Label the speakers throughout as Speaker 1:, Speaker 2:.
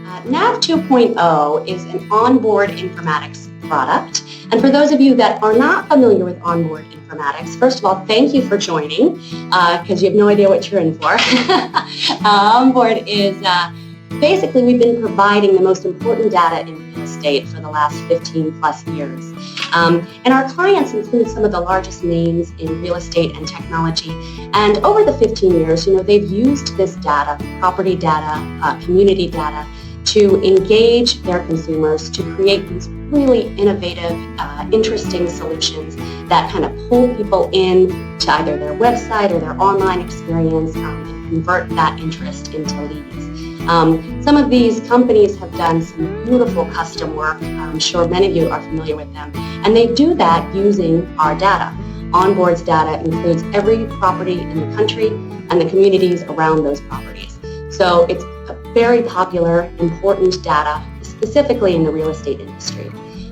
Speaker 1: NAV 2.0 is an onboard informatics product. And for those of you that are not familiar with onboard informatics, first of all, thank you for joining because you have no idea what you're in for. Onboard is basically we've been providing the most important data in real estate for the last 15 plus years. And our clients include some of the largest names in real estate and technology. And over the 15 years, they've used this data, property data, community data, to engage their consumers to create these really innovative, interesting solutions that kind of pull people in to either their website or their online experience and convert that interest into leads. Some of these companies have done some beautiful custom work. I'm sure many of you are familiar with them. And they do that using our data. Onboard's data includes every property in the country and the communities around those properties. So it's very popular, important data, specifically in the real estate industry.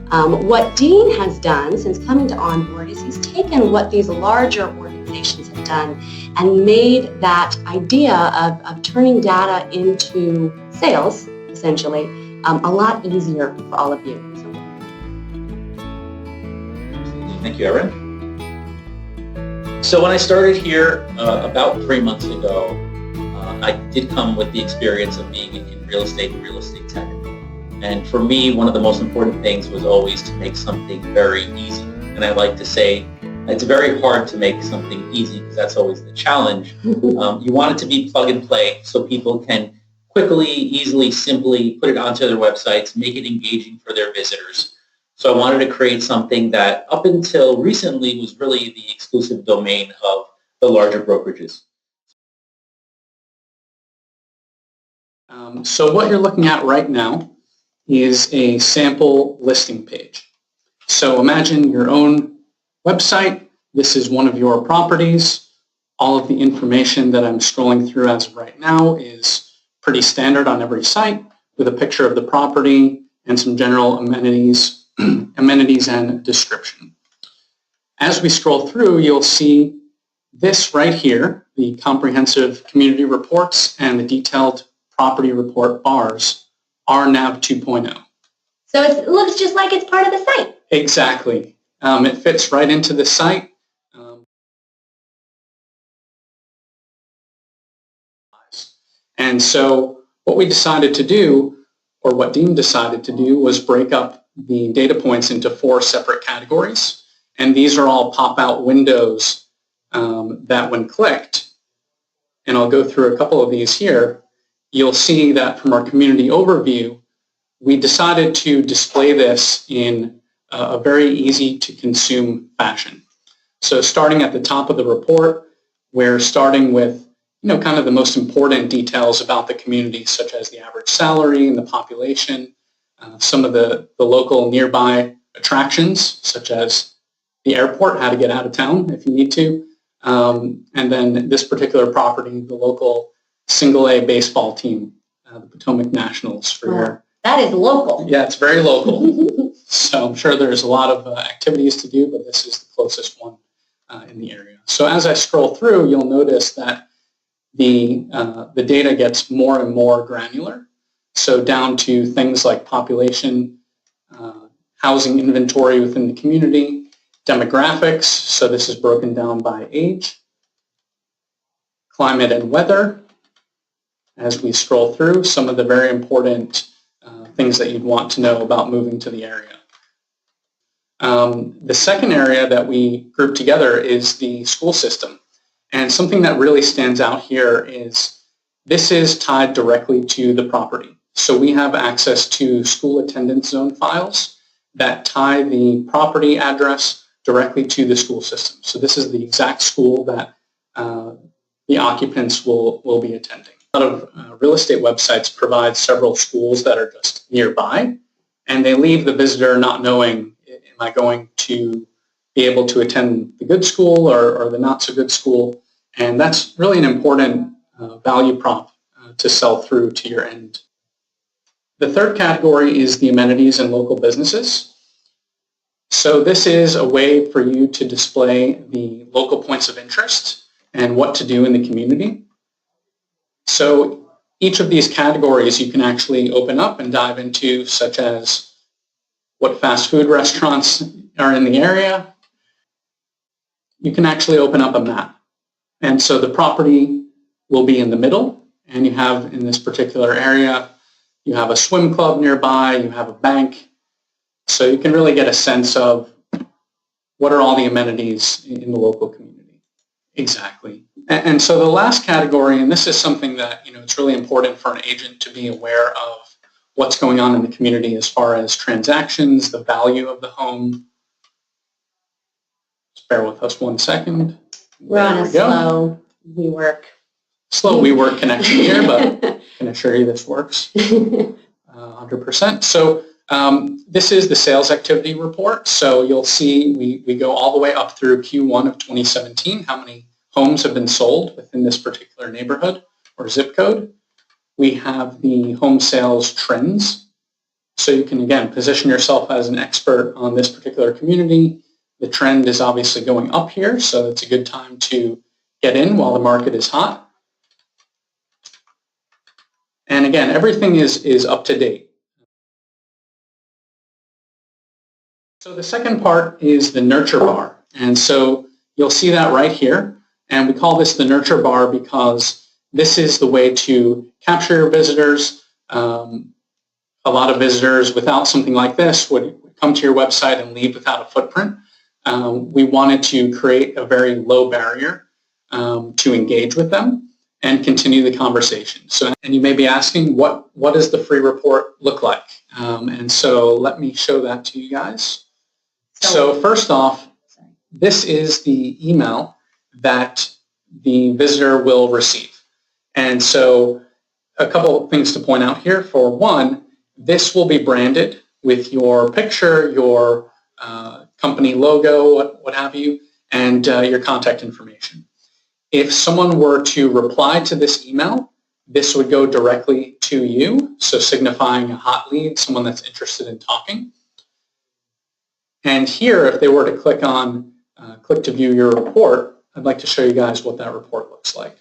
Speaker 1: What Dean has done since coming to Onboard is he's taken what these larger organizations have done and made that idea of turning data into sales, essentially, a lot easier for all of you.
Speaker 2: Thank you, Erin. So when I started here about 3 months ago, I did come with the experience of being in real estate and real estate tech. And for me, one of the most important things was always to make something very easy. And I like to say it's very hard to make something easy because that's always the challenge. You want it to be plug and play so people can quickly, easily, simply put it onto their websites, make it engaging for their visitors. So I wanted to create something that up until recently was really the exclusive domain of the larger brokerages.
Speaker 3: So what you're looking at right now is a sample listing page. So imagine your own website. This is one of your properties. All of the information that I'm scrolling through as of right now is pretty standard on every site with a picture of the property and some general amenities and description. As we scroll through, you'll see this right here, the comprehensive community reports and the detailed property report bars are NAV 2.0.
Speaker 1: So it looks just like it's part of the site.
Speaker 3: Exactly. It fits right into the site. And so what we decided to do, or what Dean decided to do, was break up the data points into 4 separate categories. And these are all pop-out windows that when clicked, and I'll go through a couple of these here, you'll see that from our community overview, we decided to display this in a very easy to consume fashion. So starting at the top of the report, we're starting with kind of the most important details about the community, such as the average salary and the population, some of the local nearby attractions, such as the airport, how to get out of town if you need to, and then this particular property, the local single-A baseball team, the Potomac Nationals.
Speaker 1: That is local.
Speaker 3: Yeah, it's very local. So I'm sure there's a lot of activities to do, but this is the closest one in the area. So as I scroll through, you'll notice that the data gets more and more granular. So down to things like population, housing inventory within the community, demographics. So this is broken down by age, climate and weather. As we scroll through, some of the very important things that you'd want to know about moving to the area. The second area that we grouped together is the school system. And something that really stands out here is this is tied directly to the property. So we have access to school attendance zone files that tie the property address directly to the school system. So this is the exact school that the occupants will be attending. A lot of real estate websites provide several schools that are just nearby, and they leave the visitor not knowing, am I going to be able to attend the good school or the not so good school? And that's really an important value prop to sell through to your end. The third category is the amenities and local businesses. So this is a way for you to display the local points of interest and what to do in the community. So each of these categories you can actually open up and dive into, such as what fast food restaurants are in the area. You can actually open up a map. And so the property will be in the middle, and you have, in this particular area, you have a swim club nearby, you have a bank. So you can really get a sense of what are all the amenities in the local community. Exactly. And so the last category, and this is something that, it's really important for an agent to be aware of what's going on in the community as far as transactions, the value of the home. Just bear with us 1 second.
Speaker 1: We're on a slow WeWork
Speaker 3: connection here, but I can assure you this works 100%. So this is the sales activity report. So you'll see we go all the way up through Q1 of 2017, how many homes have been sold within this particular neighborhood or zip code. We have the home sales trends. So you can, again, position yourself as an expert on this particular community. The trend is obviously going up here, so it's a good time to get in while the market is hot. And again, everything is up to date. So the second part is the nurture bar. And so you'll see that right here. And we call this the nurture bar because this is the way to capture your visitors. A lot of visitors without something like this would come to your website and leave without a footprint. We wanted to create a very low barrier to engage with them and continue the conversation. So, and you may be asking, what does the free report look like? And so let me show that to you guys. So first off, this is the email that the visitor will receive. And so a couple of things to point out here. For one, this will be branded with your picture, your company logo, what have you, and your contact information. If someone were to reply to this email, this would go directly to you, so signifying a hot lead, someone that's interested in talking. And here, if they were to click on click to view your report, I'd like to show you guys what that report looks like.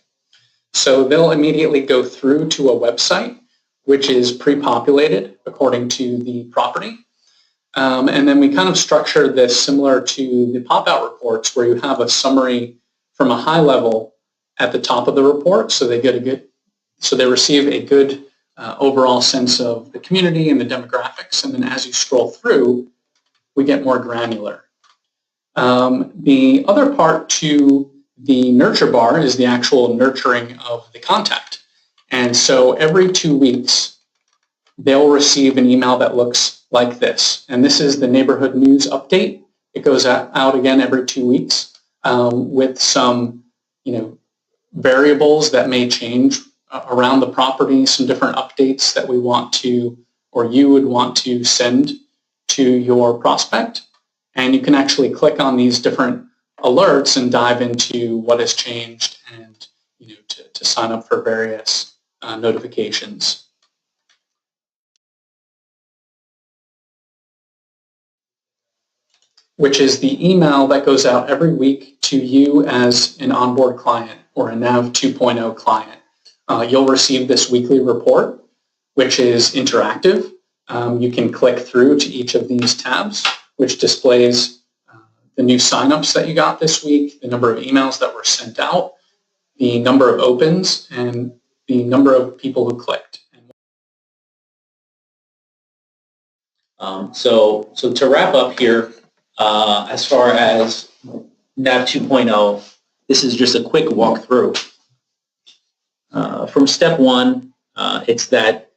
Speaker 3: So they'll immediately go through to a website, which is pre-populated according to the property. And then we kind of structure this similar to the pop-out reports where you have a summary from a high level at the top of the report, so they receive a good overall sense of the community and the demographics. And then as you scroll through, we get more granular. The other part to the nurture bar is the actual nurturing of the contact. And so every 2 weeks, they'll receive an email that looks like this. And this is the neighborhood news update. It goes out again every 2 weeks with some, variables that may change around the property, some different updates that we want to, or you would want to send to your prospect. And you can actually click on these different alerts and dive into what has changed and, to sign up for various notifications. Which is the email that goes out every week to you as an onboard client or a NAV 2.0 client. You'll receive this weekly report, which is interactive. You can click through to each of these tabs, which displays the new signups that you got this week, the number of emails that were sent out, the number of opens, and the number of people who clicked.
Speaker 2: So to wrap up here, as far as NAV 2.0, this is just a quick walkthrough. From step one, it's that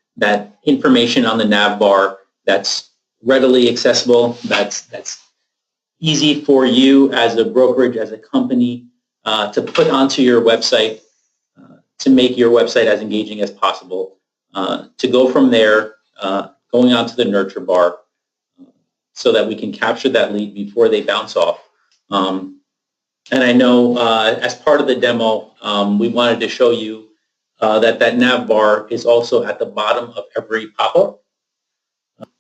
Speaker 2: information on the nav bar that's readily accessible, that's easy for you as a brokerage, as a company, to put onto your website, to make your website as engaging as possible. To go from there, going on to the nurture bar, so that we can capture that lead before they bounce off. And I know as part of the demo, we wanted to show you that nav bar is also at the bottom of every pop-up.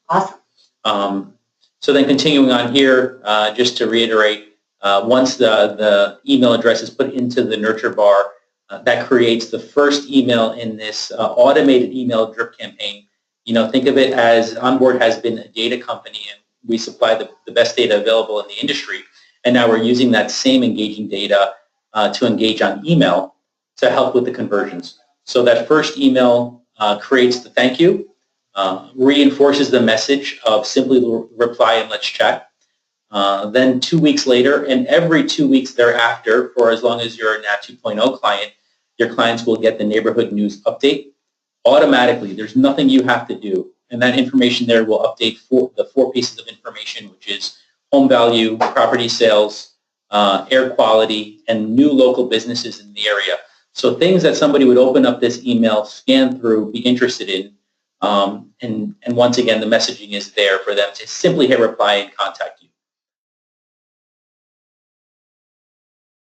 Speaker 1: Awesome.
Speaker 2: So then continuing on here, just to reiterate, once the email address is put into the nurture bar, that creates the first email in this automated email drip campaign. Think of it as Onboard has been a data company, and we supply the best data available in the industry. And now we're using that same engaging data to engage on email to help with the conversions. So that first email creates the thank you, reinforces the message of simply reply and let's chat. Then 2 weeks later, and every 2 weeks thereafter, for as long as you're a NAT 2.0 client, your clients will get the neighborhood news update automatically. There's nothing you have to do. And that information there will update the 4 pieces of information, which is home value, property sales, air quality, and new local businesses in the area. So things that somebody would open up this email, scan through, be interested in, and once again, the messaging is there for them to simply hit reply and contact